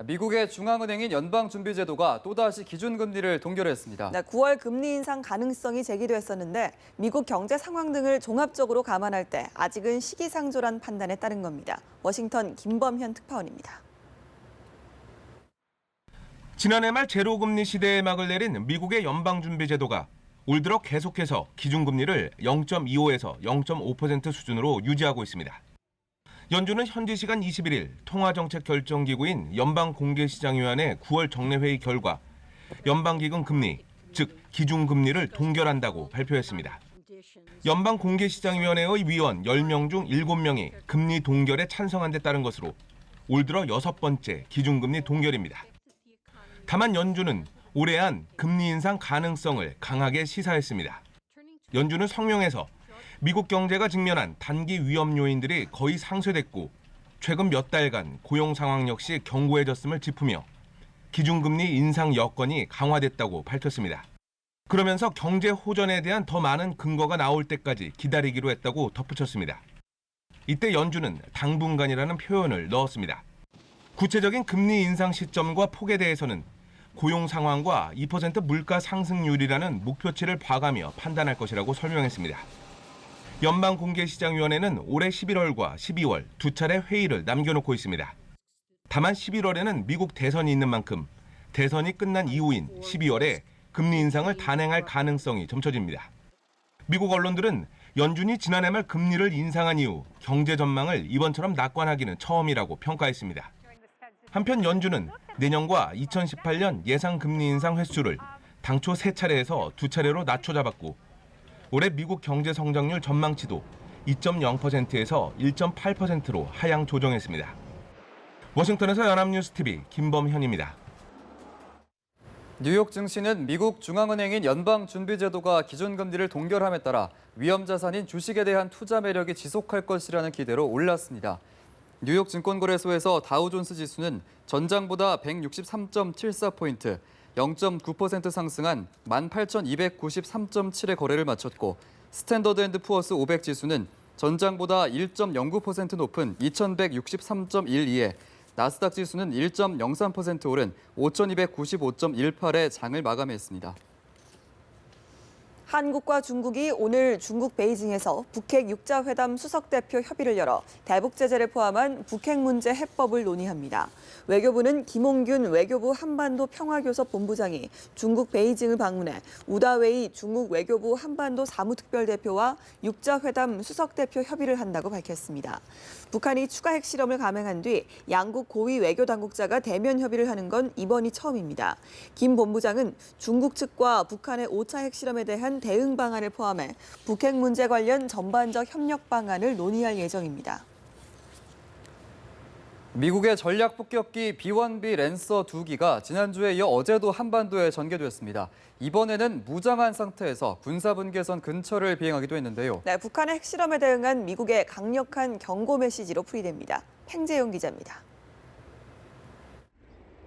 미국의 중앙은행인 연방준비제도가 또다시 기준금리를 동결했습니다. 9월 금리 인상 가능성이 제기됐었는데 미국 경제 상황 등을 종합적으로 감안할 때 아직은 시기상조란 판단에 따른 겁니다. 워싱턴 김범현 특파원입니다. 지난해 말 제로금리 시대에 막을 내린 미국의 연방준비제도가 올 들어 계속해서 기준금리를 0.25에서 0.5% 수준으로 유지하고 있습니다. 연준은 현지 시간 21일 통화정책결정기구인 연방공개시장위원회 9월 정례회의 결과 연방기금 금리, 즉 기준금리를 동결한다고 발표했습니다. 연방공개시장위원회의 위원 10명 중 7명이 금리 동결에 찬성한 데 따른 것으로 올 들어 6번째 기준금리 동결입니다. 다만 연준은 올해 안 금리 인상 가능성을 강하게 시사했습니다. 연준은 성명에서 미국 경제가 직면한 단기 위험 요인들이 거의 상쇄됐고 최근 몇 달간 고용 상황 역시 견고해졌음을 짚으며 기준금리 인상 여건이 강화됐다고 밝혔습니다. 그러면서 경제 호전에 대한 더 많은 근거가 나올 때까지 기다리기로 했다고 덧붙였습니다. 이때 연준은 당분간이라는 표현을 넣었습니다. 구체적인 금리 인상 시점과 폭에 대해서는 고용 상황과 2% 물가 상승률이라는 목표치를 봐가며 판단할 것이라고 설명했습니다. 연방공개시장위원회는 올해 11월과 12월 두 차례 회의를 남겨놓고 있습니다. 다만 11월에는 미국 대선이 있는 만큼 대선이 끝난 이후인 12월에 금리 인상을 단행할 가능성이 점쳐집니다. 미국 언론들은 연준이 지난해 말 금리를 인상한 이후 경제 전망을 이번처럼 낙관하기는 처음이라고 평가했습니다. 한편 연준은 내년과 2018년 예상 금리 인상 횟수를 당초 3차례에서 2차례로 낮춰 잡았고 올해 미국 경제 성장률 전망치도 2.0%에서 1.8%로 하향 조정했습니다. 워싱턴에서 연합뉴스TV 김범현입니다. 뉴욕 증시는 미국 중앙은행인 연방준비제도가 기준금리를 동결함에 따라 위험자산인 주식에 대한 투자 매력이 지속할 것이라는 기대로 올랐습니다. 뉴욕 증권거래소에서 다우존스 지수는 전장보다 163.74포인트, 0.9% 상승한 18,293.7의 거래를 마쳤고 스탠더드앤드푸어스 500 지수는 전장보다 1.09% 높은 2,163.12에 나스닥 지수는 1.03% 오른 5,295.18의 장을 마감했습니다. 한국과 중국이 오늘 중국 베이징에서 북핵 6자 회담 수석대표 협의를 열어 대북 제재를 포함한 북핵 문제 해법을 논의합니다. 외교부는 김홍균 외교부 한반도 평화교섭 본부장이 중국 베이징을 방문해 우다웨이 중국 외교부 한반도 사무특별대표와 6자 회담 수석대표 협의를 한다고 밝혔습니다. 북한이 추가 핵실험을 감행한 뒤 양국 고위 외교당국자가 대면 협의를 하는 건 이번이 처음입니다. 김 본부장은 중국 측과 북한의 5차 핵실험에 대한 대응 방안을 포함해 북핵 문제 관련 전반적 협력 방안을 논의할 예정입니다. 미국의 전략 폭격기 B-1B 랜서 2기가 지난주에 이어 어제도 한반도에 전개됐습니다. 이번에는 무장한 상태에서 군사분계선 근처를 비행하기도 했는데요. 북한의 핵실험에 대응한 미국의 강력한 경고 메시지로 풀이됩니다. 팽재용 기자입니다.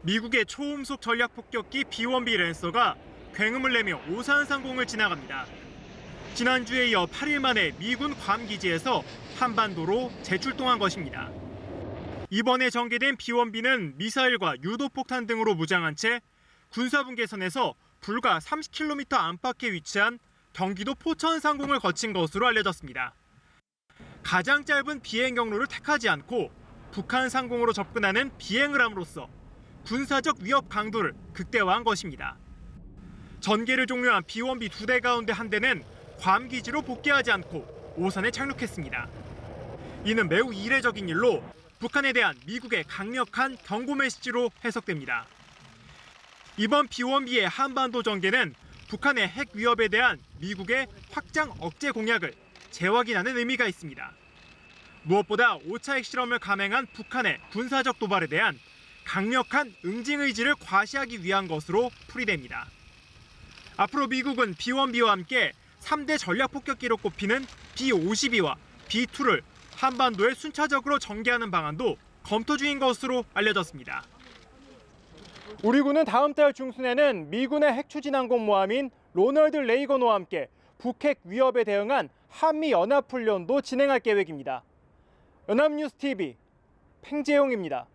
미국의 초음속 전략 폭격기 B-1B 랜서가 굉음을 내며 오산 상공을 지나갑니다. 지난주에 이어 8일 만에 미군 괌 기지에서 한반도로 재출동한 것입니다. 이번에 전개된 B-1B는 미사일과 유도폭탄 등으로 무장한 채 군사분계선에서 불과 30km 안팎에 위치한 경기도 포천 상공을 거친 것으로 알려졌습니다. 가장 짧은 비행 경로를 택하지 않고 북한 상공으로 접근하는 비행을 함으로써 군사적 위협 강도를 극대화한 것입니다. 전개를 종료한 B-1B 2대 가운데 한 대는 괌 기지로 복귀하지 않고 오산에 착륙했습니다. 이는 매우 이례적인 일로 북한에 대한 미국의 강력한 경고 메시지로 해석됩니다. 이번 B-1B의 한반도 전개는 북한의 핵 위협에 대한 미국의 확장 억제 공약을 재확인하는 의미가 있습니다. 무엇보다 5차 핵실험을 감행한 북한의 군사적 도발에 대한 강력한 응징 의지를 과시하기 위한 것으로 풀이됩니다. 앞으로 미국은 B-1B와 함께 3대 전략 폭격기로 꼽히는 B-52와 B-2를 한반도에 순차적으로 전개하는 방안도 검토 중인 것으로 알려졌습니다. 우리 군은 다음 달 중순에는 미군의 핵추진항공 모함인 로널드 레이건호와 함께 북핵 위협에 대응한 한미 연합훈련도 진행할 계획입니다. 연합뉴스TV 팽재용입니다.